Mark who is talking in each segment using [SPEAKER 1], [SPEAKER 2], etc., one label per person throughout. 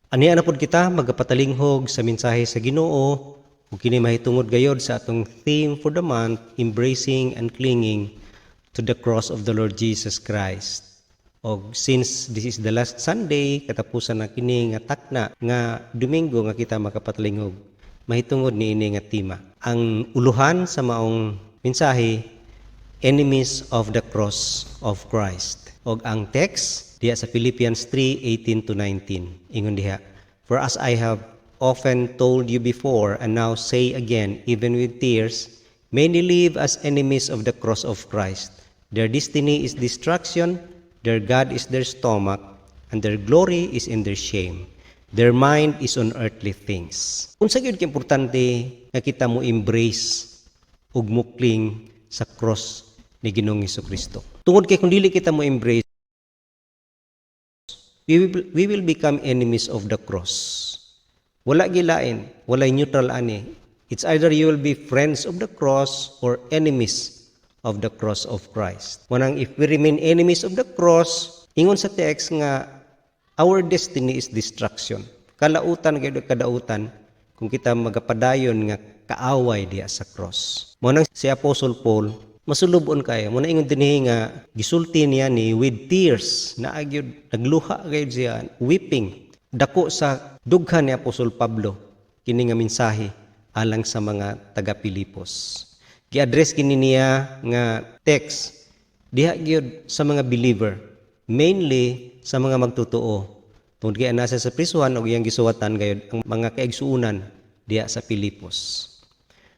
[SPEAKER 1] Ania na pod kita magapatalinghog sa mensahe sa Ginoo ug kini mahitungod gayod sa atong theme for the month, embracing and clinging to the cross of the Lord Jesus Christ. Og since this is the last Sunday, katapusan na kini nga takna nga Domingo nga kita makapatalinghog, mahitungod niini nga tema. Ang uluhan sa maong mensahe, enemies of the cross of Christ. Og ang text diya sa Philippians 3:18-19. Ingon diha, "For as I have often told you before and now say again, even with tears, many live as enemies of the cross of Christ. Their destiny is destruction, their God is their stomach, and their glory is in their shame. Their mind is on earthly things." Unsa gyud importante nga kita mo embrace ug mukling sa cross ni Ginoong Hesukristo. Tungod kay kung dili kita mo embrace, we will become enemies of the cross. Wala gilain, walay neutral ani. It's either you will be friends of the cross or enemies of the cross of Christ. Manang if we remain enemies of the cross, ingon sa text nga our destiny is destruction. Kalautan gyud kadautan kung kita magapadayon nga kaaway diya sa cross. Manang si Apostle Paul masulubon kayo. Muna ingon dinhi nga gisulti niya ni with tears na agyud nagluha gayud siya, weeping. Dako sa dughan ni Apostol Pablo kini nga mensahe alang sa mga taga Pilipos. Gi-address kini niya nga text diha gyud sa mga believer, mainly sa mga magtotoo. Tungod kay nasa sa prisuhan og iyang gisuwatan gayud ang mga kaigsuunan diha sa Pilipos.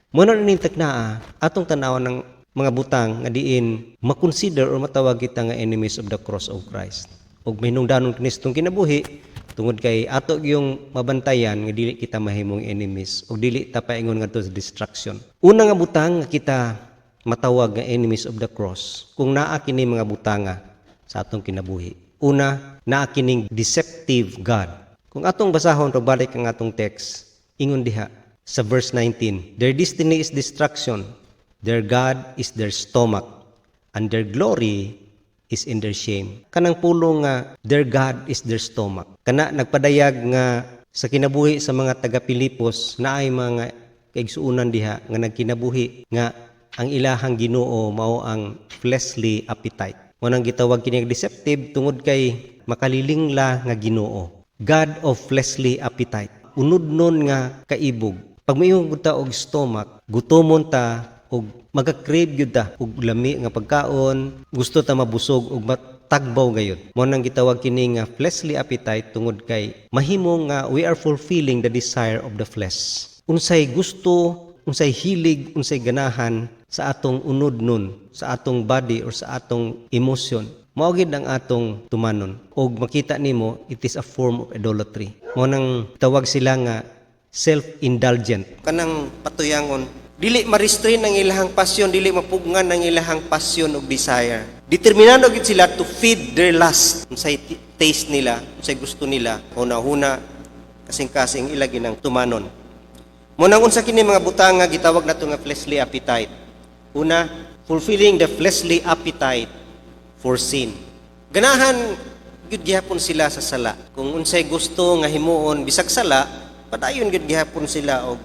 [SPEAKER 1] Muna ning taknaa atong tanawan ng mga butang nga diin makonsider o matawag kita nga enemies of the cross of Christ. Og mahinungdanon kinistong kinabuhi tungod kay ato yung mabantayan nga dili kita mahimong enemies og dili ta paingon ngadto sa destruction. Una nga butang nga kita matawag nga enemies of the cross kung naa kini mga butanga sa atong kinabuhi. Una, naa kining deceptive God. Kung atong basahon pagbalik ang atong text, ingon diha sa verse 19, "Their destiny is destruction, their God is their stomach, and their glory is in their shame." Kanang pulong nga their God is their stomach. Kana nagpadayag nga sa kinabuhi sa mga taga Pilipos na ay mga kaigsuunan diha nga nagkinabuhi nga ang ilahang Ginoo mao ang fleshly appetite. Manang gitawag kini deceptive tungod kay makalilingla nga Ginoo. God of fleshly appetite. Unudnon nga kaibog. Pag mayong ta og stomach, gutomon ta ug magka-crave gyud ta og lami nga pagkaon, gusto ta mabusog ug matagbaw gayud. Mao nang gitawag kini nga fleshly appetite tungod kay mahimo nga we are fulfilling the desire of the flesh. Unsay gusto, unsay hilig, unsay ganahan sa atong unodnon, sa atong body or sa atong emotion, mao gid ang atong tumanon. Og makita nimo it is a form of idolatry. Mao nang tawag sila nga self-indulgent. Kanang patuyangon dili ma-restrain ang ilahang pasyon, dili mapugngan ang ilahang pasyon o desire. Determinado gid sila to feed their lust. Unsay taste nila, unsay gusto nila, huna-huna, kasing-kasing ila ginang tumanon. Munang unsa kini mga butang nga gitawag nato nga fleshly appetite. Una, fulfilling the fleshly appetite for sin. Ganahan gyud gihapon sila sa sala. Kung unsay gusto nga himuon bisag sala, padayon gyud gihapon sila og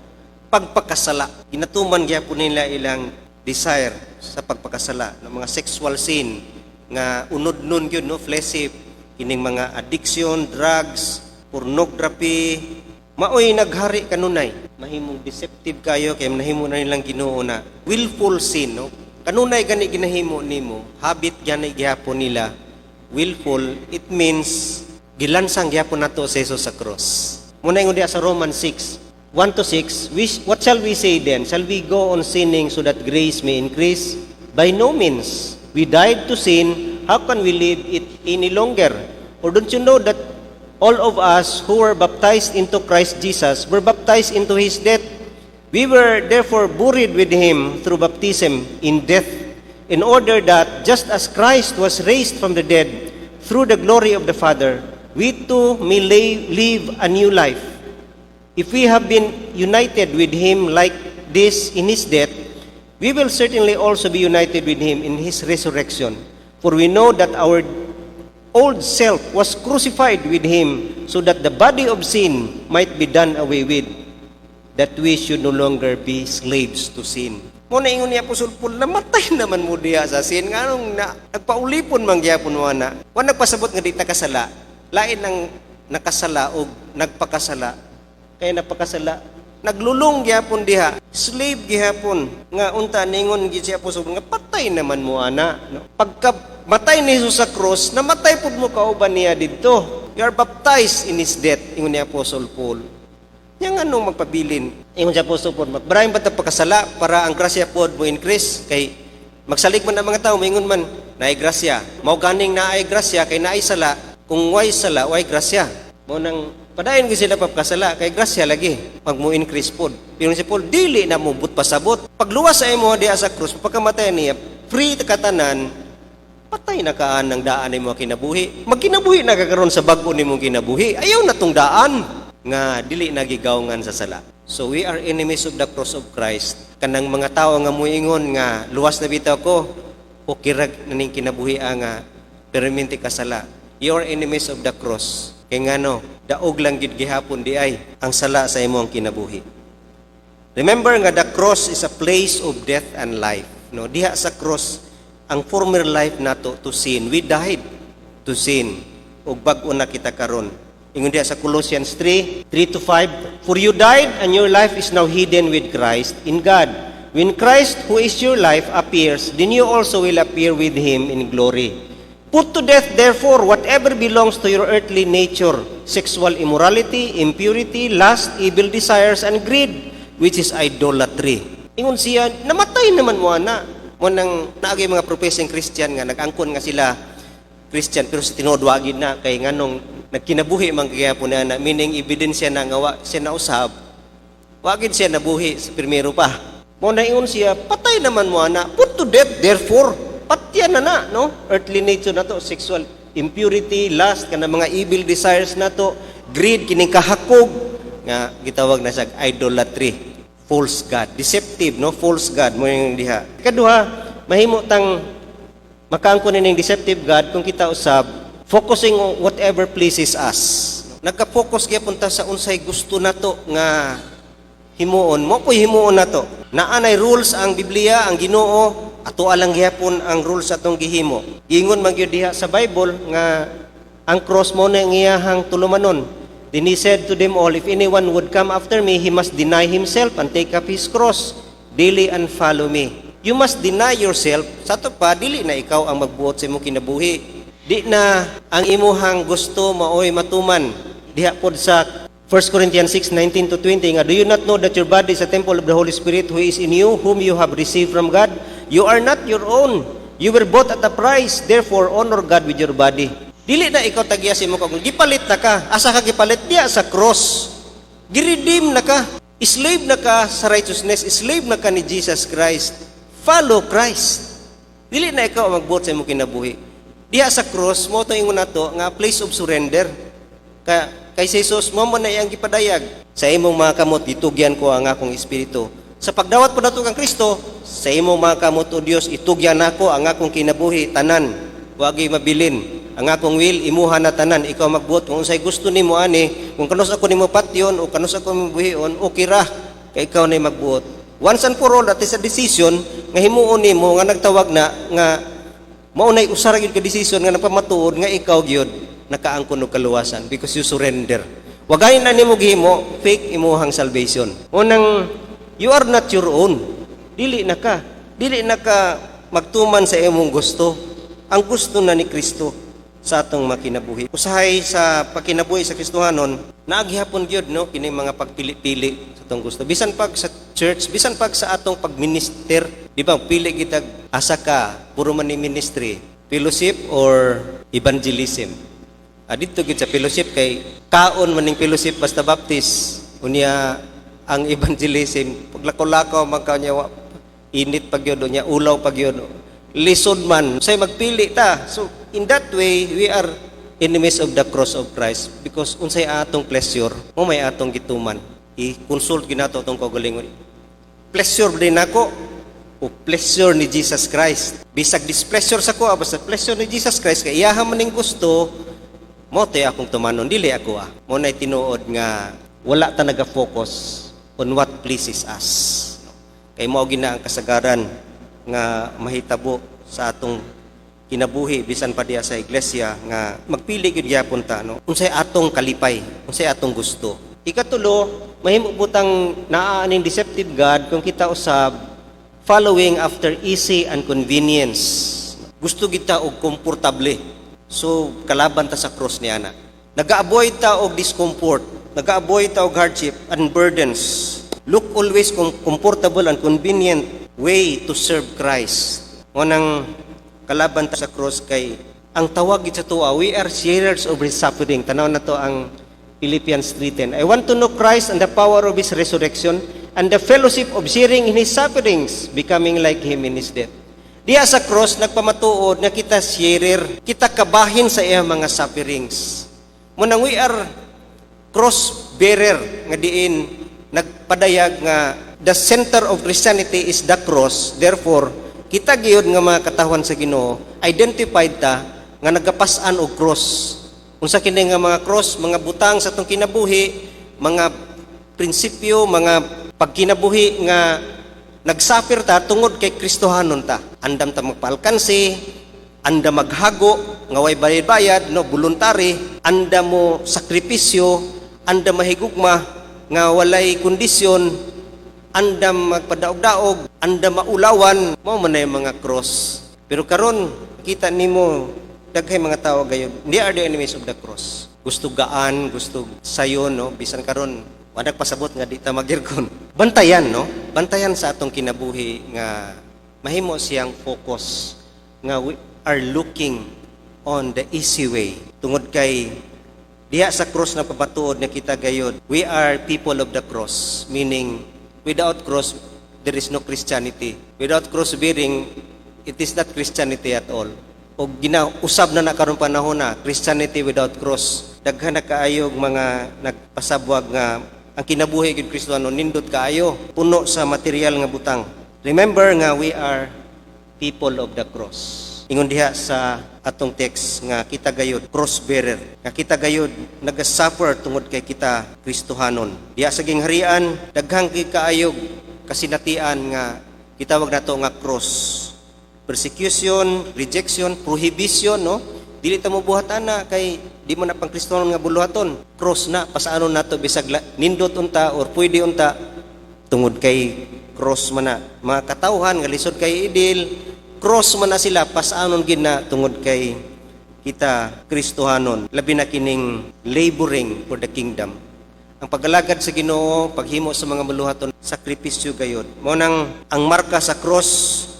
[SPEAKER 1] pagpakasala. Ginatuman gyapon nila ilang desire sa pagpakasala ng mga sexual sin nga unod-nun gyud no, fleshy, kining mga addiction, drugs, pornography, maoy naghari kanunay. Mahimong deceptive kayo kay nahimo na nilang Ginoo na willful sin no. Kanunay gani ginahimo nimo, habit gani gyapon nila. Willful, it means gilansang gyapon nato sa Jesus sa cross. Muna ingon diha sa Romans 6:1-6, what shall we say then? Shall we go on sinning so that grace may increase? By no means. We died to sin. How can we live it any longer? Or don't you know that all of us who were baptized into Christ Jesus were baptized into His death? We were therefore buried with Him through baptism in death, in order that just as Christ was raised from the dead through the glory of the Father, we too may live a new life. If we have been united with Him like this in His death, we will certainly also be united with Him in His resurrection. For we know that our old self was crucified with him so that the body of sin might be done away with, that we should no longer be slaves to sin. Muna ingon ni Apostol Paul, namatay naman mo diya sa sin. Nga nung nagpaulipon man gyapon mo na. Kung nagpasabot nga di ta kasala, lain ang nakasala o nagpakasala. Kaya napakasala, naglulong gyapon diha, slave gyapon. Nga unta ningon gid si Apostol nga patay naman mo ana. No? Pagka matay ni Jesus sa cross, namatay pud mo kauban niya didto. You are baptized in his death, ingon ni Apostol Paul. Yang anong magpabilin? Ingon si Apostol Paul, magbrahin ba ta pagkasala para ang grasya pod mo increase? Kay magsalig man ang mga tao, maingon man, naay grasya. Mao ganing naay grasya, kay naay sala. Kung way sala, way grasya. Mo nang padayon gyud sila pagkasala, kay grasya lagi. Pag mo increase pod. Pero si Paul, dili na mo but pasabot. Pagluwas sa imo diha sa krus, pagkamatay niya, free ta katanan, patay na kaan ng daan ni mo kinabuhi. Magkinabuhi na kakaroon sa bag-o ni mong kinabuhi. Ayaw na tong daan nga dili nagigawngan sa sala. So we are enemies of the cross of Christ. Kanang mga tao nga muingon nga luwas na bitaw ko o kirag naning kinabuhi nga perminti ka sala. You are enemies of the cross. Kay ngano, daog lang gid gihapon di ay ang sala sa imong kinabuhi. Remember nga the cross is a place of death and life. No, diha sa cross ang former life nato to sin. We died to sin. Ug bag-o na kita karon. Ingon diha sa Colossians 3:3-5, for you died and your life is now hidden with Christ in God. When Christ, who is your life, appears, then you also will appear with him in glory. Put to death therefore whatever belongs to your earthly nature, sexual immorality, impurity, lust, evil desires, and greed, which is idolatry. Ingon siya, namatay naman mo ana. Mo nang naagay mga professing Christian nga nag-angkon nga sila Christian pero sa tinuod wagid na kay nganong nagkinabuhi man kaya po na meaning ebidensya na nga siya na usab wagid siya nabuhi sa primero pa mo na ingon siya patay naman mo ana put to death therefore patyan na no earthly nature na to sexual impurity lust kana mga evil desires na to greed kining kahakog nga gitawag na sa idolatry false god deceptive no false god mo yung diha kaduha mahimo tang makaangkon ning deceptive god kung kita usab focusing on whatever pleases us. Nagka-focus gyapon ta sa unsay gusto nato nga himuon. Mo po'y himuon nato. Naanay rules ang Biblia, ang Ginoo, ato alang gyapon ang rules atong gihimo. Ingon man gyud diha sa Bible nga ang cross mo na iyahang tulumanon. Then he said to them all, if anyone would come after me, he must deny himself and take up his cross daily and follow me. You must deny yourself. Sa to pa dili na ikaw ang magbuot sa imong kinabuhi. Di na ang imuhang gusto maoy matuman. Diha pod sa 1 Corinthians 6:19-20 nga, do you not know that your body is a temple of the Holy Spirit who is in you, whom you have received from God? You are not your own. You were bought at a price. Therefore, honor God with your body. Dili na ikaw tagya sa imo kung gipalit na ka. Asa ka gipalit diya sa cross. Giredeem na ka. Slave na ka sa righteousness. Slave na ka ni Jesus Christ. Follow Christ. Dili na ikaw magbuot sa imo kinabuhi. Diha sa cross mo to ingon nato nga place of surrender. Kay Jesus mo na iyang gipadayag sa imong mga kamot itugyan ko ang akong espiritu. Sa pagdawat po nato kang Kristo, sa imong mga kamot o Dios itugyan nako ang akong kinabuhi tanan. Wagi mabilin. Ang akong will imuha na tanan ikaw magbuot kung unsay gusto nimo ani. Kung kanus ako nimo patyon o kanus ako nimo buhion, okay ra. Kay ikaw na magbuot. Once and for all, that is a decision nga himuon nimo nga nagtawag na nga maunay usara gyud ka decision nga nagpamatuod nga ikaw gyud nakaangkon og kaluwasan because you surrender. Wagayon na nimo gihimo fake imuhang salvation. Unang you are not your own. Dili na ka magtuman sa imong gusto. Ang gusto na ni Kristo sa atong makinabuhi. Usahay sa pakinabuhi sa Kristohanon, naagihapon gyud no kini mga pagpili-pili sa atong gusto. Bisan pag sa church, bisan pag sa atong pagminister, di ba pili kita asa ka puro man ni ministry, fellowship or evangelism. Dito gyud sa fellowship kay kaon man ning fellowship basta baptist, unya ang evangelism paglakaw-lakaw magkanya init pag gyud unya ulaw pag gyud. Lisod man say magpili ta. So in that way we are enemies of the cross of Christ because unsay atong pleasure mo may atong gituman. I-consult ginato tong kaugalingon. Pleasure din nako o pleasure ni Jesus Christ. Bisag displeasure sa ko, basta pleasure ni Jesus Christ, kay iyaha maning gusto, mo tayo akong tumanon, dili ako Mo na'y tinuod nga, wala ta naga-focus on what pleases us. Kay mao gina ang kasagaran nga mahitabo sa atong kinabuhi bisan pa diya sa iglesia nga magpili gyud gyapon ta unsay atong kalipay, unsay atong gusto. Ikatulo, mahimo butang naa ning deceptive God kung kita usab following after easy and convenience. Gusto kita og komportable. So kalaban ta sa cross ni ana. Nag-avoid ta og discomfort, nag-avoid ta og hardship and burdens. Look always comfortable and convenient way to serve Christ. Nang kalaban ta sa cross kay ang tawag gid sa tuwa, we are sharers of his suffering. Tanaw na to ang Philippians 3:10. I want to know Christ and the power of his resurrection and the fellowship of sharing in his sufferings, becoming like him in his death. Diya sa cross nagpamatuod nga kita sharer, kita kabahin sa iyang mga sufferings. Munang we are cross bearer nga diin nagpadayag nga the center of Christianity is the cross. Therefore, kita gyud nga mga katawhan sa Ginoo, identified ta nga nagapas-an og cross. Unsa kini nga mga cross, mga butang sa atong kinabuhi, mga prinsipyo, mga pagkinabuhi nga nagsuffer ta tungod kay Kristohanon ta. Andam ta magpaalkansi, anda maghago nga way bayad-bayad, voluntary, anda mo sakripisyo, anda mahigugma nga walay kondisyon, anda magpadaog-daog, anda maulawan, mao man ay mga cross. Pero karon kita nimo daghay mga tao gayon, they are the enemies of the cross. Gusto gaan, gusto sayon, bisan karon wa nagpasabot nga di ta magirkon. Bantayan, bantayan sa atong kinabuhi nga mahimo siyang focus nga we are looking on the easy way. Tungod kay diha sa cross na papatuod na kita gayod, we are people of the cross, meaning without cross there is no Christianity. Without cross bearing, it is not Christianity at all. O ginausab na karon panahon na Christianity without cross. Daghan na kaayog mga nagpasabwag nga ang kinabuhi gid Kristiyano nindot kaayo, puno sa material nga butang. Remember nga we are people of the cross. Ingon diha sa atong text nga kita gayud cross bearer, nga kita gayud nagasuffer tungod kay kita Kristohanon. Diha sa gingharian daghang kaayog kasinatian nga gitawag nato nga cross. Persecution, rejection, prohibition, dili ta mo buhatan na kay di mo na pang Kristohanon nga buluhaton. Cross na pasaanon nato bisag nindot unta or pwede unta tungod kay cross man na. Mga katawhan nga lisod kay idil, cross man na sila, pasaanon gid na tungod kay kita Kristohanon. Labi na kining laboring for the kingdom. Ang paggalagad sa Ginoo, paghimo sa mga maluhaton, sakripisyo gayod. Mao nang ang marka sa cross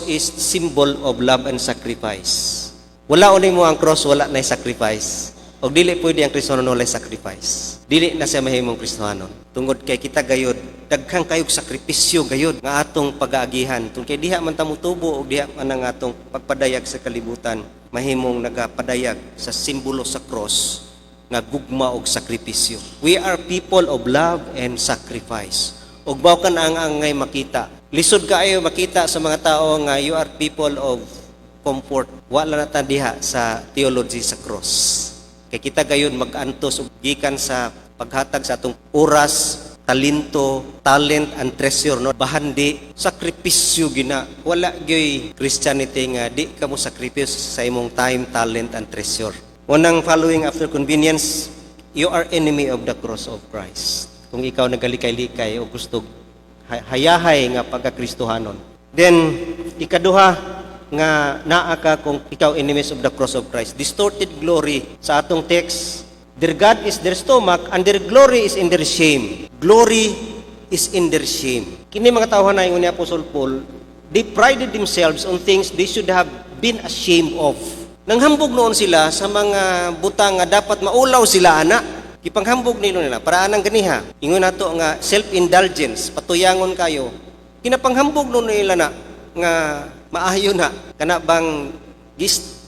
[SPEAKER 1] is symbol of love and sacrifice. Wala unay mo ang cross, wala na sacrifice. O dili pwede ang Kristohanon walay sacrifice. Dili na siya mahimong Kristohanon. Tungod kay kita gayod, daghang kayog sakripisyo gayod nga atong pag-aagihan. Tungod kay diha man ta mutubo o diha man ang atong pagpadayag sa kalibutan, mahimong nagapadayag sa simbolo sa cross nga gugma og sakripisyo. We are people of love and sacrifice. Og baw kan ang angay makita. Lisod kaayo makita sa mga tao nga you are people of comfort. Wala na ta diha sa theology sa cross. Kay kita gayon mag-antos og gikan sa paghatag sa atong oras, talento, talent and treasure, bahandi sakripisyo gina. Wala gyud Christianity nga di ka mo sakripisyo sa imong time, talent and treasure. Unang following after convenience, you are enemy of the cross of Christ. Kung ikaw nagalikay-likay o gusto hayahay nga pagka-Kristohanon. Then ikaduha nga naa ka kung ikaw enemies of the cross of Christ. Distorted glory sa atong text, their God is their stomach and their glory is in their shame. Glory is in their shame. Kini mga tawhan na ingon ni Apostle Paul, they prided themselves on things they should have been ashamed of. Nanghambog noon sila sa mga butang nga dapat maulaw sila ana. Kipanghambog nila para anang ganiha. Ingon nato nga self-indulgence, patuyangon kayo. Kinapanghambog noon nila na nga maayo na kana bang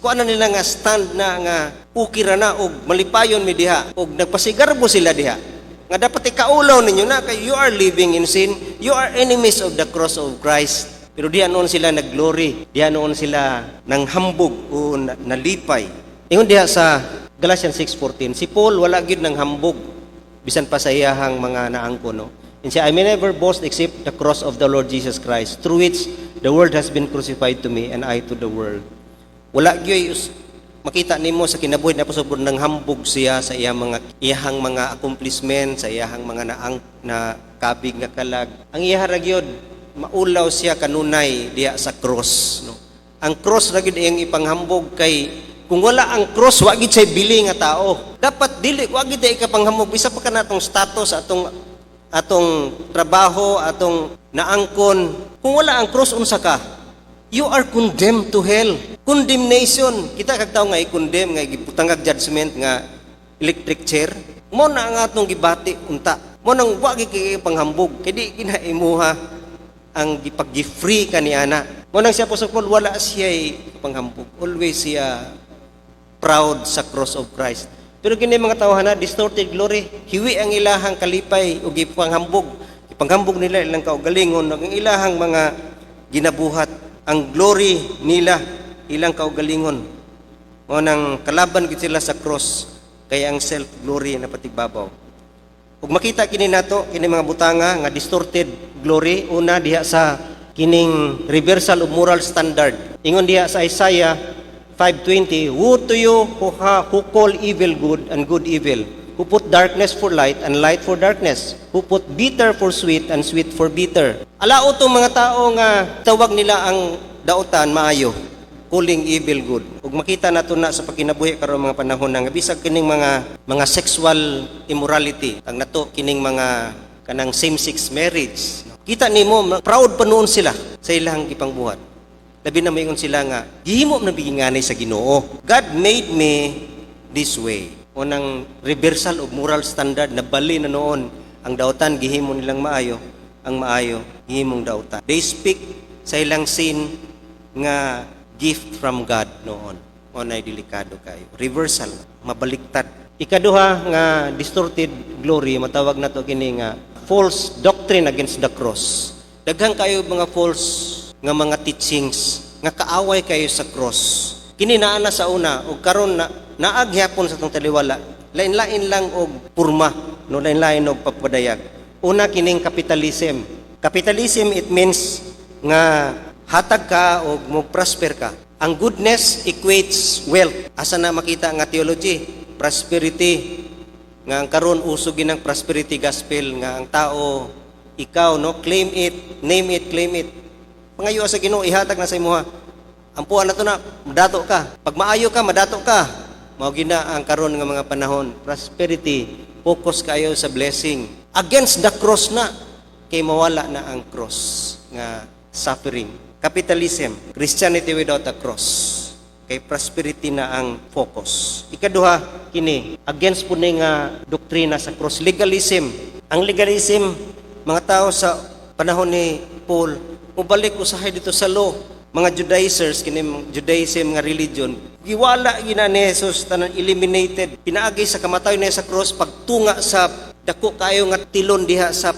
[SPEAKER 1] kuan na nila nga stand na nga ukira na og malipayon mi diha og nagpasigarbo sila diha nga dapat ikaulaw ninyo na kay you are living in sin, you are enemies of the cross of Christ. Pero diha noon sila nag-glory, diha noon sila nang hambog o nalipay. Ingon diha sa Galatians 6:14, si Paul wala gid nang hambog bisan pa sa iyahang mga naangkon, no. And siya, I may never boast except the cross of the Lord Jesus Christ, through which the world has been crucified to me and I to the world. Wala gyud makita nimo sa kinabuhi na pasubod nang hambog siya sa iyahang mga accomplishment, sa iyahang mga na kabig nga kalag. Ang iyaha ra gyud maulaw siya kanunay diya sa cross, no. Ang cross ra gyud iyang ipanghambog kay kung wala ang cross, wa gid say bili nga tao. Dapat dili wa gid ka panghambog bisa pa kanatong status atong trabaho, atong naangkon. Kung wala ang cross, unsa ka? You are condemned to hell. Condemnation. Kita kag tao nga i-condemn, nga giputangag judgment nga electric chair. Mo na ang atong gibati unta. Mo nang wa gyud panghambog. Kay di ginaimuha ang gipag-free kaniana. Mo nang siya Apostle wala siya panghambog. Always siya proud sa cross of Christ. Pero kini mga tawhana, distorted glory, hiwi ang ilahang kalipay o gipanghambog. Ipanghambog nila ilang kaugalingon, ang ilahang mga ginabuhat, ang glory nila ilang kaugalingon. O nang kalaban gid sila sa cross, kaya ang self-glory na patibabaw. Ug makita kini nato, kini mga butanga nga distorted glory, una diha sa kining reversal of moral standard. Ingon diha sa Isaiah 5:20, woe to you who call evil good and good evil, who put darkness for light and light for darkness, who put bitter for sweet and sweet for bitter. Alao tong mga tao nga tawag nila ang dautan maayo, calling evil good. Ug makita nato na sa pagkinabuhi karon mga panahon nga bisag kining mga sexual immorality, ang nato kining mga kanang same-sex marriage. Kita nimo proud pa noon sila sa ilang gipangbuhat. Labi na mayon sila nga, gihimo na biginganay sa Ginoo. God made me this way. O nang reversal of moral standard na bali na noon, ang dautan gihimo nilang maayo, ang maayo gihimong dautan. They speak sa ilang sin nga gift from God noon. O nay delikado kayo. Reversal, mabaliktad. Ikaduha nga distorted glory, matawag na to kini nga false doctrine against the cross. Daghang kayo mga false nga mga teachings nga kaaway kayo sa cross. Kini naa na sa una ug karon na naaghapon sa tong taliwala. Lain-lain lang og purma, no, lain-lain og pagpadayag. Una kining capitalism. Capitalism, it means nga hatag ka og mo prosper ka. Ang goodness equates wealth. Asa na makita nga theology, prosperity nga ang karon usog ginang prosperity gospel nga ang tao ikaw, no, claim it, name it, claim it. Pangayo sa Ginoo ihatag na sa imuha. Ampuan na to na madato ka. Pag maayo ka, madato ka. Mao gina ang karon nga mga panahon. Prosperity, focus kayo sa blessing. Against the cross na kay mawala na ang cross nga suffering. Capitalism, Christianity without a cross. Kay prosperity na ang focus. Ikaduha kini against po ni nga doktrina sa cross, legalism. Ang legalism, mga tao sa panahon ni Paul mubalik usahay dito sa law. Mga Judaizers, kining Judaism nga religion, giwala gina ni Jesus, tanan eliminated. Pinaagi sa kamatayon niya sa cross, pagtunga sa dako kayo nga tilon diha sa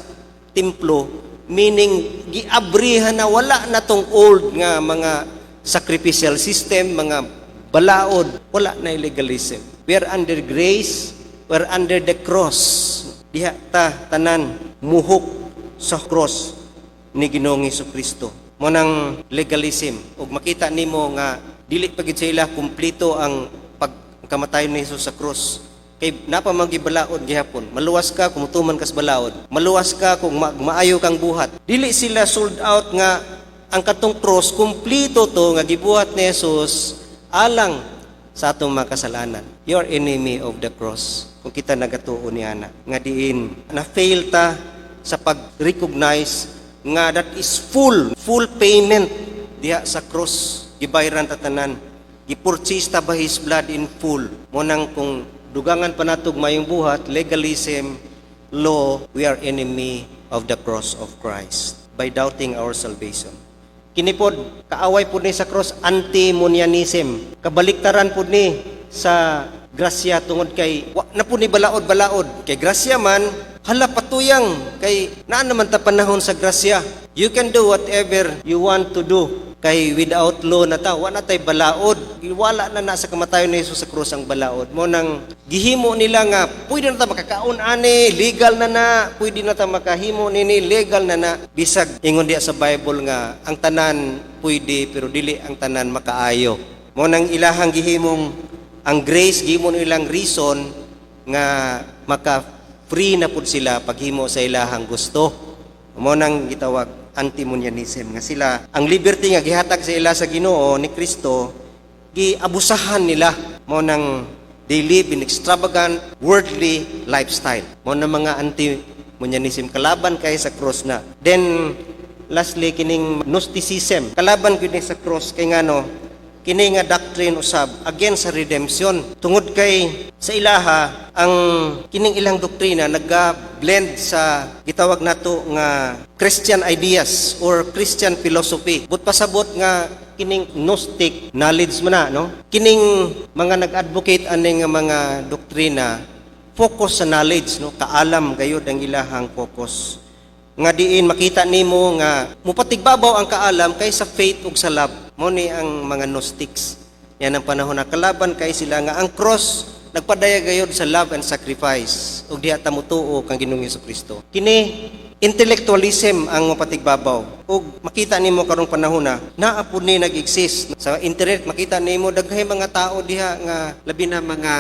[SPEAKER 1] templo, meaning giabrihan na wala na tong old nga mga sacrificial system, mga balaod, wala na legalism. We are under grace, we are under the cross. Diha ta tanan muhok sa cross ni Ginoong Jesucristo. Mo nang legalism ug makita nimo nga dili pa gid sa ila kumpleto ang pagkamatay ni Jesus sa cross. Kay napamagibalaod gihapon. Maluwas ka kung mutuman kas balaod. Maluwas ka kung maayo kang buhat. Dili sila sold out nga ang katong cross kumpleto to nga gibuhat ni Jesus alang sa atong mga kasalanan. You are enemy of the cross. Kung kita nagatuo niana nga diin na fail ta sa pag-recognize nga that is full payment diha sa cross, gibayaran ta tanan, gipurchase ta by His blood in full. Mo nang kung dugangan pa natog mayong buhat, legalism, law, we are enemy of the cross of Christ by doubting our salvation. Kini pod kaaway pod ni sa cross, antinomianism. Kabaliktaran pod ni sa grasya tungod kay wa na pod ni balaod-balaod. Kay grasya man hala patuyang kay naa naman ta panahon sa grasya. You can do whatever you want to do. Kay without law na ta, wala tay balaod. Wala na sa kamatayon ni Jesus sa krus ang balaod. Mo nang gihimo nila nga, pwede na ta makakaon ani, legal na, pwede na ta makahimo nini, legal na. Bisag ingon diya sa Bible nga, ang tanan pwede pero dili ang tanan makaayo. Mo nang ilahang gihimong ang grace, gihimo nilang reason nga maka-free na pud sila paghimo sa ilahang gusto. Mo nang gitawag antinomianism nga sila ang liberty nga gihatag sa ila sa Ginoo ni Kristo giabusahan nila. Mo nang they live in extravagant worldly lifestyle. Mo nang mga antinomianism kalaban kay sa cross na. Then lastly kining Gnosticism kalaban gyud sa cross kay ngano kini nga doctrine usab against sa redemption tungod kay sa ilaha ang kining ilang doktrina nagga-blend sa gitawag nato nga Christian ideas or Christian philosophy. But pasabot nga kining Gnostic knowledge man na, no? Kining mga nag-advocate ani nga mga doktrina focus sa knowledge, no? Kaalam gayud ang ilahang focus. Nga diin makita nimo nga mupatigbabaw ang kaalam kaysa faith ug sa love. Mo ni ang mga Gnostics. Yan ang panahon na kalaban kay sila nga ang cross nagpadaya gayud sa love and sacrifice ug diha ta mutuo kang Ginoong Jesucristo. Kini intellectualism ang mapatigbabaw ug makita nimo karong panahon na naa pud ni nag-exist sa internet. Makita nimo daghay mga tao diha nga labi na mga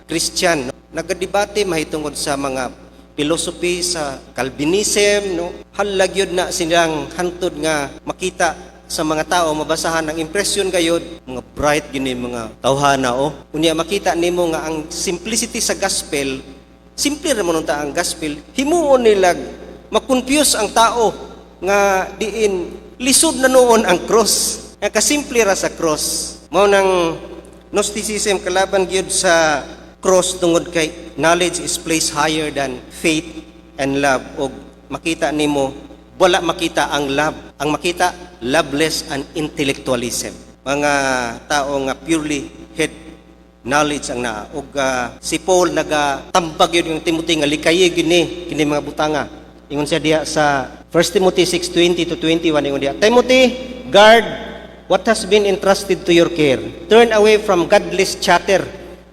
[SPEAKER 1] Christian, no? Nagadebate mahitungod sa mga philosophy sa Calvinism, no? Halag yun na silang hantod nga makita sa mga tao, mabasahan ang impression gayud, mga bright gini mga tawhana, oh. Unya makita nimo nga ang simplicity sa gospel, simple ra man ang gospel, himuon nila makonfuse ang tao nga diin lisod na noon ang cross. Nga kasimple ra sa cross. Mao nang Gnosticism kalaban gyud sa cross tungod kay knowledge is placed higher than faith and love. Og makita nimo wala makita ang love. Ang makita loveless and intellectualism. Mga tao nga purely head knowledge ang naa. Og si Paul nagatambag yun yung Timothy nga likayi kini mga butanga. Ingon siya diya sa 1 Timothy 6:20-21 ingon diya, Timothy, guard what has been entrusted to your care. Turn away from godless chatter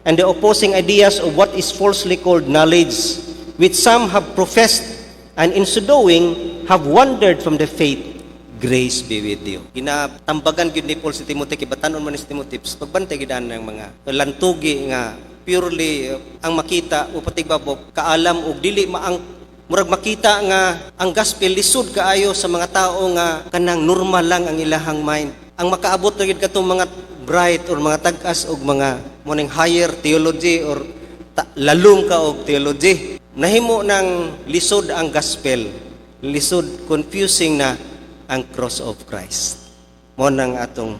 [SPEAKER 1] and the opposing ideas of what is falsely called knowledge, which some have professed, and in so doing have wandered from the faith. Grace be with you. Ginatambagan gyud ni Paul si Timothy, kibatanon man ni si Timothy, pagbantay gidan ng mga lantugi nga purely ang makita o patigbabob kaalam og dili maang murag makita nga ang gospel lisod kaayo sa mga tao nga kanang normal lang ang ilahang mind. Ang makaabot gyud katong mga bright or mga tag-as og mga moning higher theology or lalong ka og theology, nahimo nang lisod ang gospel, lisod, confusing na ang cross of Christ. Mo nang atong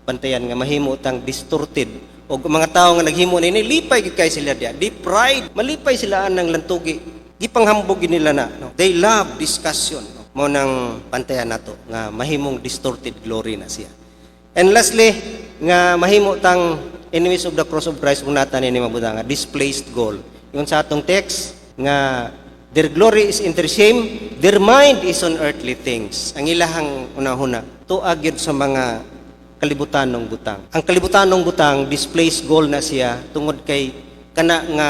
[SPEAKER 1] pantayan nga mahimo tang distorted og mga tao nga naghimo nini lipay gid kay sila dia, di pride, malipay sila ang lantugi, gipanghambog nila na, no? They love discussion, no? Mo nang pantayan nato nga mahimong distorted glory na siya. And lastly, nga mahimo tang enemies of the cross of Christ kung natan ni mabuta nga displaced goal. Yung sa atong text nga their glory is in their shame, their mind is on earthly things. Ang ilahang unahuna tuag gyud sa mga kalibutanong butang. Ang kalibutanong butang displaced goal na siya tungod kay kana nga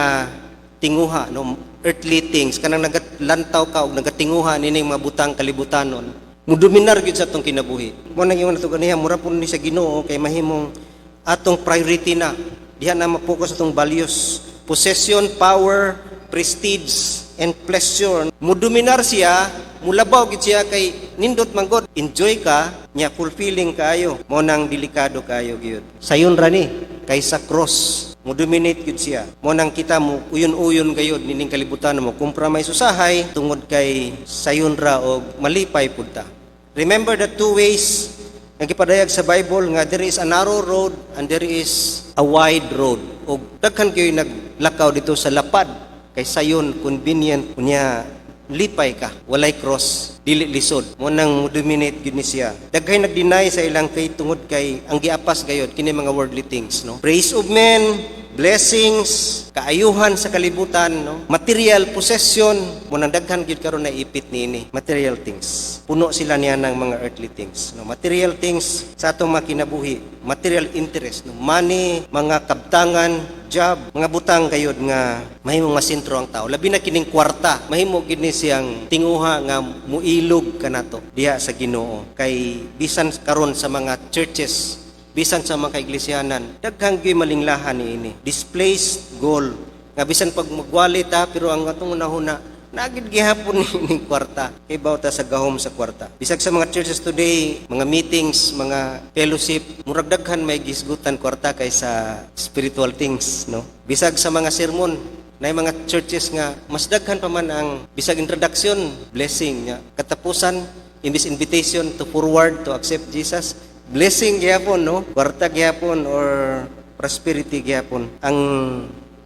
[SPEAKER 1] tinguha, no, earthly things, kanang nagalantaw ka og nagatinguha nining mga butang kalibutanon. Mudominar gyud sa atong kinabuhi. Mo nang ingon nato ganiya mura pud ni sa Ginoo kay mahimong atong priority na diha na ma-focus atong values, possession, power, prestige and pleasure. Mudominar siya, mulabaw gid siya kay nindot manggod, enjoy ka nya, fulfilling kayo. Mo nang delikado kayo gyud. Sayon ra ni kay sa cross mudominate gyud siya. Mo nang kita mo uyon-uyon gayud nining kalibutan mo kumpra may susahay tungod kay sayon ra og malipay pud ta. Remember the two ways nga gipadayag sa Bible nga there is a narrow road and there is a wide road. Og daghan kayo naglakaw dito sa lapad kay sayon convenient unya lipay ka, walay cross, dili lisod. Mo nang dominate gyud ni siya. Daghay nag-deny sa ilang faith tungod kay ang giapas gayud kini mga worldly things, no? Praise of men, blessings, kaayuhan sa kalibutan, no? Material possession, munang daghan gyud karon na ipit niini, material things. Puno sila niya ng mga earthly things, no? Material things sa atong makinabuhi, material interest, no? Money, mga kabtangan, job, mga butang kayod nga mahimong masentro ang tao. Labi na kining kwarta, mahimo gid siyang tinguha nga muilog kanato diha sa Ginoo. Kay bisan karon sa mga churches, bisan sa mga kaiglesianan, daghang gyud malinglahan niini. Displaced goal. Nga bisan pag magwali ta pero ang atong unahuna nagid gihapon ni kwarta. Kay bawta sa gahom sa kwarta. Bisag sa mga churches today, mga meetings, mga fellowship, murag daghan may gisgutan kwarta kaysa spiritual things, no? Bisag sa mga sermon, na mga churches nga mas daghan pa man ang bisag introduction, blessing nya. Katapusan, imbis invitation to forward to accept Jesus, blessing gyapon, no? Kwarta gyapon or prosperity gyapon. Ang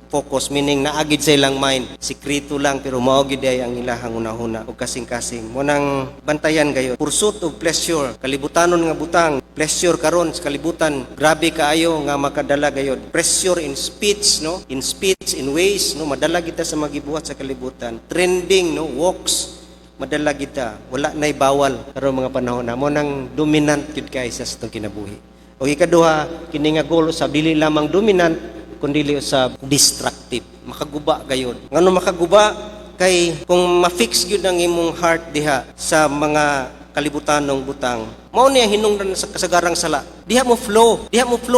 [SPEAKER 1] focus, meaning naagid sa ilang mind, sikrito lang pero mao gid ay ang ilahang unahuna o kasing-kasing. Mo nang bantayan gayon. Pursuit of pleasure, kalibutanon nga butang, pleasure karon sa kalibutan, grabe kaayo nga makadala gayon. Pressure in speech, no? In speech, in ways, no? Madala kita sa magibuhat sa kalibutan. Trending, no? Walks, madala kita. Wala na'y bawal karon mga panahon na mo nang dominant gid kay sa atong kinabuhi. O ikaduha, kini nga goal sa dili lamang dominant kundi usab destructive, makaguba gayud. Ngano makaguba kay kung ma-fix gyud ang imong heart diha sa mga kalibutanong butang, mao niya hinungdan sa kasagarang sala. Diha mo flow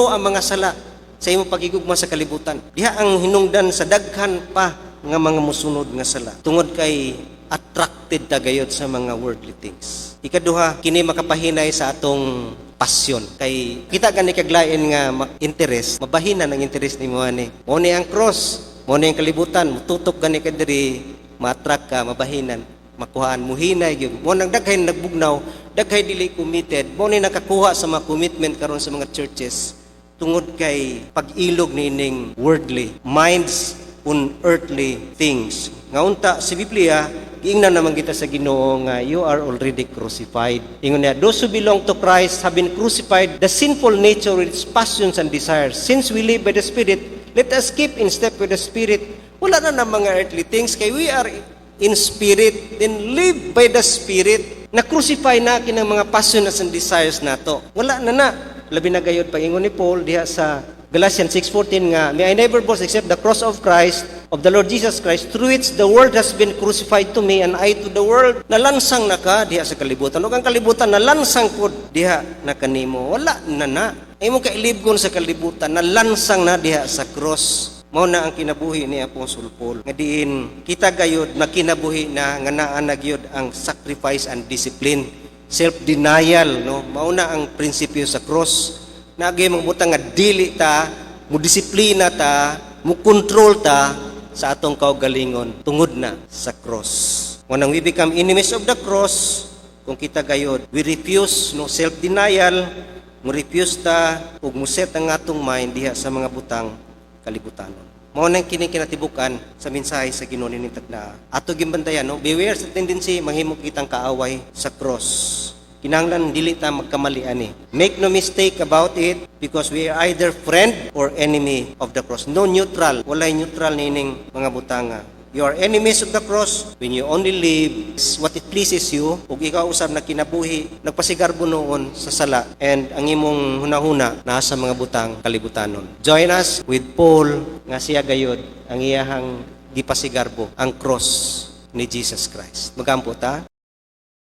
[SPEAKER 1] ang mga sala sa imong pagigugma sa kalibutan. Diha ang hinungdan sa daghan pa nga mga musunod nga sala. Tungod kay attracted ta gayud sa mga worldly things. Ikaduha, kini makapahinay sa atong passion. Kay kita gani kaglain nga interest, mabahinan ang interest ni mo ani. Mo ni ang cross, mo ni ang kalibutan, mututok gani ka diri, ma-attract ka, mabahinan, makuhaan mo hinay gyud. Mo nang daghay nagbugnaw, daghay dili committed. Mo ni nakakuha sa mga commitment karon sa mga churches tungod kay pag-ilog niining worldly minds on earthly things. Nga unta sa Biblia, giingnan naman kita sa Ginoo nga you are already crucified. Ingon niya, those who belong to Christ have been crucified the sinful nature with its passions and desires. Since we live by the Spirit, let us keep in step with the Spirit. Wala na ng mga earthly things kay we are in Spirit, then live by the Spirit. Na-crucify na kinang mga passions and desires nato. Wala na. Labi na gayod pa ingon ni Paul diha sa Galatians 6:14 nga, may I never boast except the cross of Christ, of the Lord Jesus Christ, through which the world has been crucified to me and I to the world. Nalansang na ka diha sa kalibutan. O kang kalibutan, nalansang po diha na kanimo. Wala na. Ay mo kailibgon sa kalibutan, nalansang na diha sa cross. Mao na ang kinabuhi ni Apostle Paul. Nga diin, kita gayod, makinabuhi na nga naa na gyud ang sacrifice and discipline. Self-denial, no? Mao na ang prinsipyo sa cross. Nagay mga butang nga dili ta, mo disiplina ta, mo control ta sa atong kaugalingon tungod na sa cross. When we become enemies of the cross, kung kita gayod, we refuse no self-denial, mo refuse ta ug mo set ang atong mind diha sa mga butang kalibutanon. Mao nang kini kinatibukan sa mensahe sa Ginoo ni tagna. Ato gimbantayan no, beware sa tendency manghimo kitang kaaway sa cross. Kinahanglan dili ta magkamali ani. Make no mistake about it because we are either friend or enemy of the cross. No neutral. Walay neutral nining mga butanga. You are enemies of the cross when you only live what it pleases you ug ikaw usab na kinabuhi nagpasigarbo noon sa sala and ang imong hunahuna nasa mga butang kalibutanon. Join us with Paul nga siya gayod ang iyahang gipasigarbo ang cross ni Jesus Christ. Magampo ta.